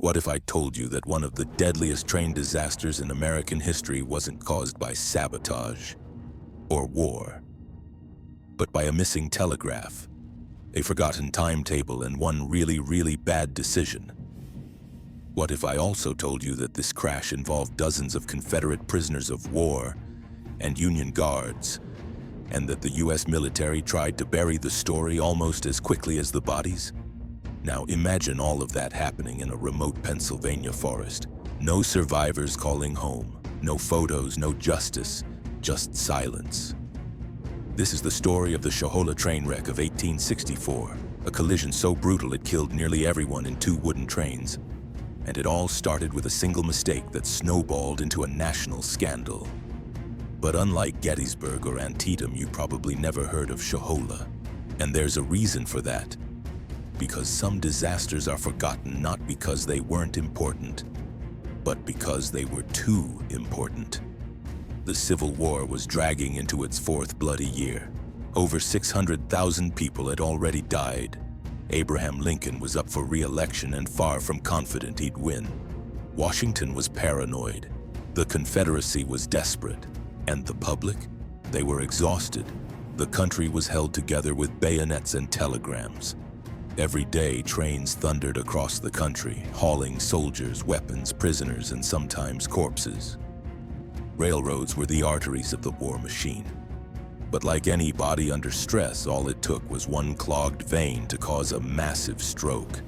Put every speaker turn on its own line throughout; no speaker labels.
What if I told you that one of the deadliest train disasters in American history wasn't caused by sabotage or war, but by a missing telegraph, a forgotten timetable, and one really bad decision? What if I also told you that this crash involved dozens of Confederate prisoners of war and Union guards, and that the US military tried to bury the story almost as quickly as the bodies? Now imagine all of that happening in a remote Pennsylvania forest. No survivors calling home, no photos, no justice, just silence. This is the story of the Shohola train wreck of 1864, a collision so brutal it killed nearly everyone in 2 wooden trains. And it all started with a single mistake that snowballed into a national scandal. But unlike Gettysburg or Antietam, you probably never heard of Shohola. And there's a reason for that. Because some disasters are forgotten not because they weren't important, but because they were too important. The Civil War was dragging into its 4th bloody year. Over 600,000 people had already died. Abraham Lincoln was up for re-election and far from confident he'd win. Washington was paranoid. The Confederacy was desperate. And the public? They were exhausted. The country was held together with bayonets and telegrams. Every day, trains thundered across the country, hauling soldiers, weapons, prisoners, and sometimes corpses. Railroads were the arteries of the war machine. But like any body under stress, all it took was one clogged vein to cause a massive stroke.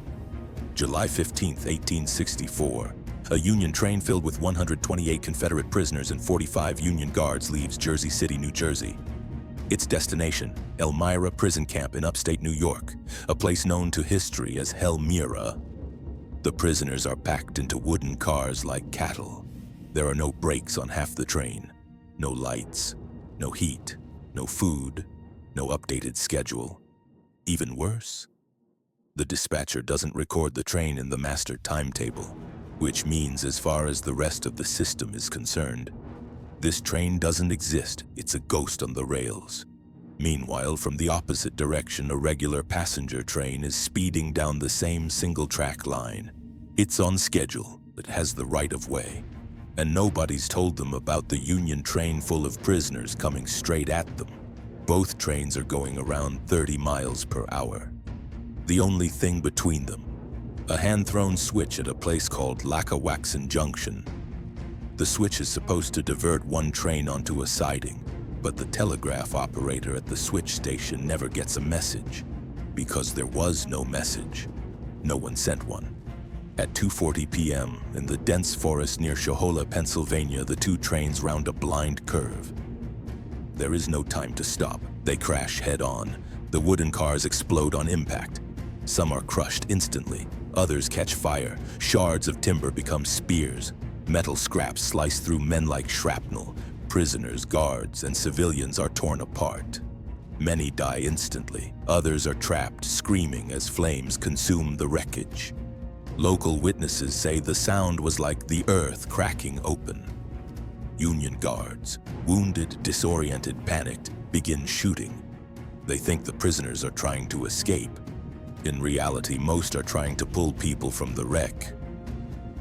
July 15, 1864, a Union train filled with 128 Confederate prisoners and 45 Union guards leaves Jersey City, New Jersey. Its destination, Elmira Prison Camp in upstate New York, a place known to history as Helmira. The prisoners are packed into wooden cars like cattle. There are no brakes on half the train, no lights, no heat, no food, no updated schedule. Even worse, the dispatcher doesn't record the train in the master timetable, which means as far as the rest of the system is concerned, this train doesn't exist. It's a ghost on the rails. Meanwhile, from the opposite direction, a regular passenger train is speeding down the same single-track line. It's on schedule, it has the right-of-way, and nobody's told them about the Union train full of prisoners coming straight at them. Both trains are going around 30 miles per hour. The only thing between them, a hand-thrown switch at a place called Lackawaxen Junction. The switch is supposed to divert one train onto a siding, but the telegraph operator at the switch station never gets a message, because there was no message. No one sent one. At 2:40 p.m., in the dense forest near Shohola, Pennsylvania, the 2 trains round a blind curve. There is no time to stop. They crash head-on. The wooden cars explode on impact. Some are crushed instantly. Others catch fire. Shards of timber become spears. Metal scraps slice through men like shrapnel. Prisoners, guards, and civilians are torn apart. Many die instantly. Others are trapped, screaming as flames consume the wreckage. Local witnesses say the sound was like the earth cracking open. Union guards, wounded, disoriented, panicked, begin shooting. They think the prisoners are trying to escape. In reality, most are trying to pull people from the wreck.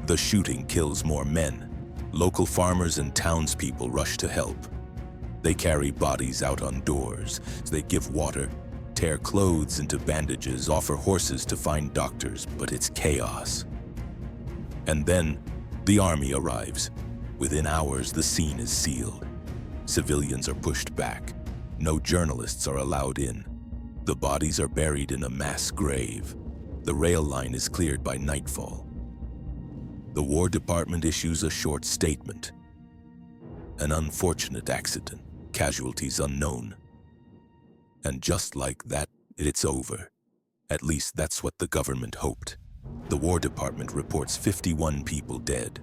The shooting kills more men. Local farmers and townspeople rush to help. They carry bodies out on doors. They give water, tear clothes into bandages, offer horses to find doctors, but it's chaos. And then the army arrives. Within hours, the scene is sealed. Civilians are pushed back. No journalists are allowed in. The bodies are buried in a mass grave. The rail line is cleared by nightfall. The War Department issues a short statement. An unfortunate accident, casualties unknown. And just like that, it's over. At least that's what the government hoped. The War Department reports 51 people dead.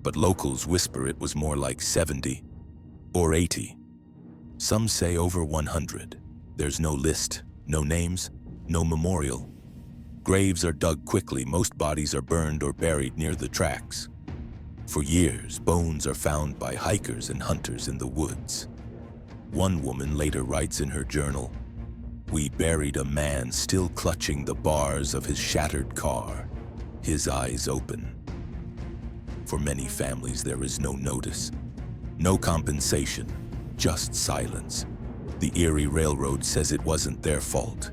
But locals whisper it was more like 70 or 80. Some say over 100. There's no list, no names, no memorial. Graves are dug quickly. Most bodies are burned or buried near the tracks. For years, bones are found by hikers and hunters in the woods. One woman later writes in her journal, "We buried a man still clutching the bars of his shattered car. his eyes open. For many families, there is no notice, no compensation, just silence. The Erie Railroad says it wasn't their fault.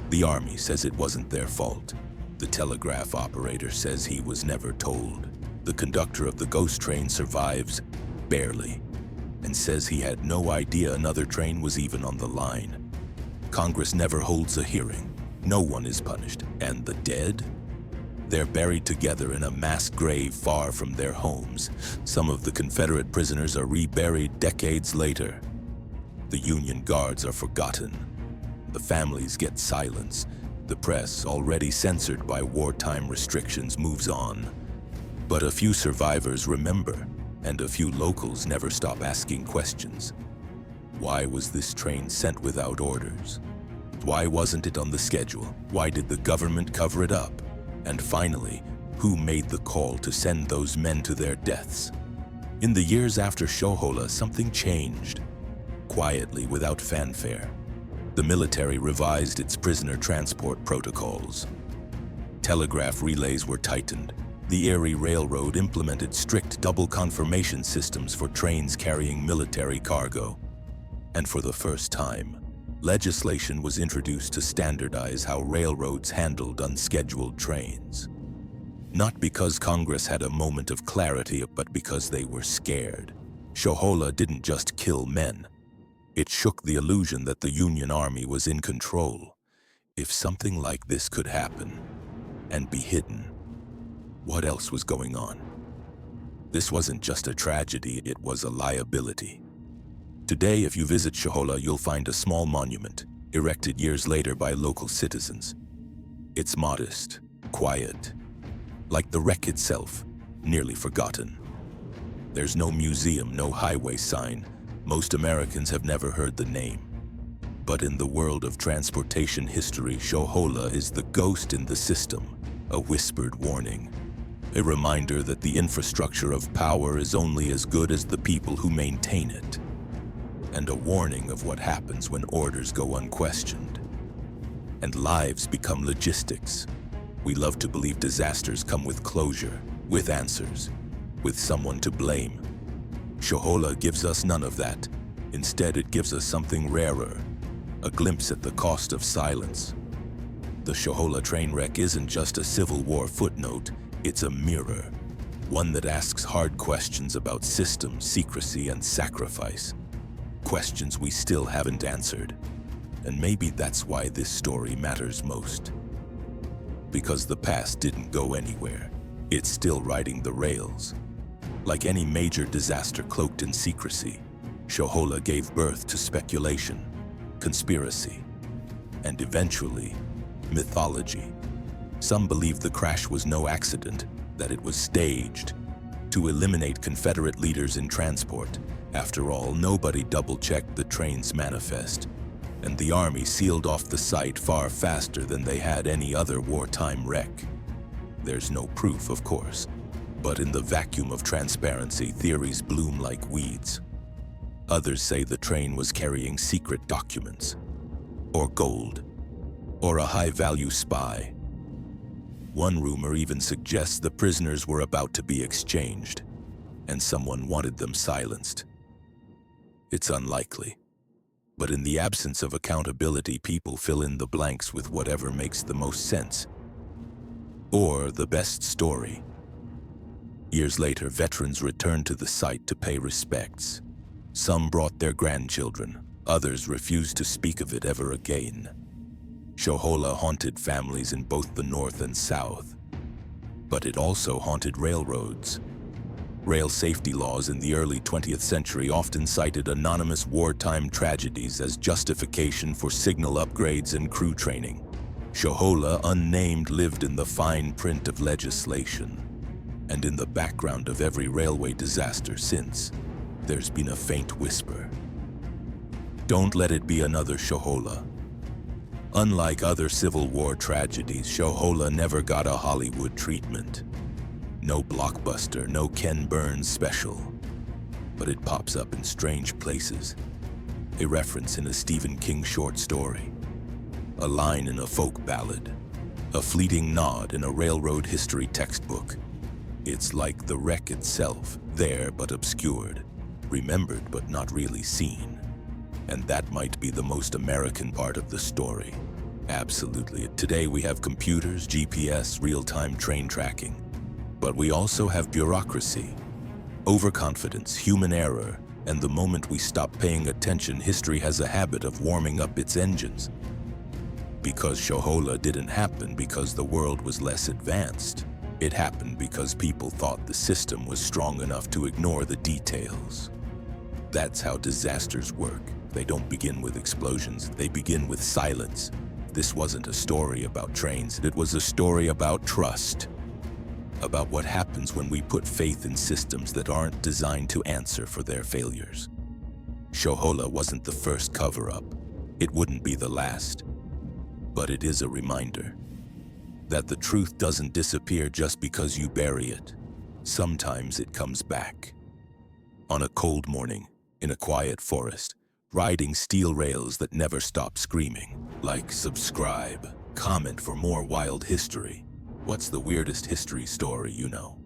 The Army says it wasn't their fault. The telegraph operator says he was never told. The conductor of the ghost train survives, barely, and says he had no idea another train was even on the line. Congress never holds a hearing. No one is punished. And the dead? They're buried together in a mass grave far from their homes. Some of the Confederate prisoners are reburied decades later. The Union Guards are forgotten. The families get silence. The press, already censored by wartime restrictions, moves on. But a few survivors remember, and a few locals never stop asking questions. Why was this train sent without orders? Why wasn't it on the schedule? Why did the government cover it up? And finally, who made the call to send those men to their deaths? In the years after Shohola, something changed. Quietly, without fanfare. The military revised its prisoner transport protocols. Telegraph relays were tightened. The Erie Railroad implemented strict double confirmation systems for trains carrying military cargo. And for the first time, legislation was introduced to standardize how railroads handled unscheduled trains. Not because Congress had a moment of clarity, but because they were scared. Shohola didn't just kill men. It shook the illusion that the Union Army was in control. If something like this could happen and be hidden, what else was going on? This wasn't just a tragedy, it was a liability. Today, if you visit Shohola, you'll find a small monument, erected years later by local citizens. It's modest, quiet, like the wreck itself, nearly forgotten. There's no museum, no highway sign. Most Americans have never heard the name. But in the world of transportation history, Shohola is the ghost in the system, a whispered warning. A reminder that the infrastructure of power is only as good as the people who maintain it. And a warning of what happens when orders go unquestioned. And lives become logistics. We love to believe disasters come with closure, with answers, with someone to blame. Shohola gives us none of that. Instead, it gives us something rarer, a glimpse at the cost of silence. The Shohola train wreck isn't just a Civil War footnote, it's a mirror, one that asks hard questions about system, secrecy, and sacrifice. Questions we still haven't answered. And maybe that's why this story matters most. Because the past didn't go anywhere. It's still riding the rails. Like any major disaster cloaked in secrecy, Shohola gave birth to speculation, conspiracy, and eventually, mythology. Some believe the crash was no accident, that it was staged to eliminate Confederate leaders in transport. After all, nobody double-checked the train's manifest, and the Army sealed off the site far faster than they had any other wartime wreck. There's no proof, of course, but in the vacuum of transparency, theories bloom like weeds. Others say the train was carrying secret documents, or gold, or a high-value spy. One rumor even suggests the prisoners were about to be exchanged, and someone wanted them silenced. It's unlikely, but in the absence of accountability, people fill in the blanks with whatever makes the most sense, or the best story. Years later, veterans returned to the site to pay respects. Some brought their grandchildren, others refused to speak of it ever again. Shohola haunted families in both the North and South, but it also haunted railroads. Rail safety laws in the early 20th century often cited anonymous wartime tragedies as justification for signal upgrades and crew training. Shohola, unnamed, lived in the fine print of legislation, and in the background of every railway disaster since, there's been a faint whisper. Don't let it be another Shohola. Unlike other Civil War tragedies, Shohola never got a Hollywood treatment. No blockbuster, no Ken Burns special. But it pops up in strange places. A reference in a Stephen King short story. A line in a folk ballad. A fleeting nod in a railroad history textbook. It's like the wreck itself, there but obscured, remembered but not really seen. And that might be the most American part of the story. Absolutely. Today we have computers, GPS, real-time train tracking. But we also have bureaucracy, overconfidence, human error, and the moment we stop paying attention, history has a habit of warming up its engines. Because Shohola didn't happen because the world was less advanced. It happened because people thought the system was strong enough to ignore the details. That's how disasters work. They don't begin with explosions, they begin with silence. This wasn't a story about trains, it was a story about trust. About what happens when we put faith in systems that aren't designed to answer for their failures. Shohola wasn't the first cover-up. It wouldn't be the last. But it is a reminder that the truth doesn't disappear just because you bury it. Sometimes it comes back. On a cold morning, in a quiet forest, riding steel rails that never stop screaming. Like, subscribe, comment for more wild history. What's the weirdest history story you know?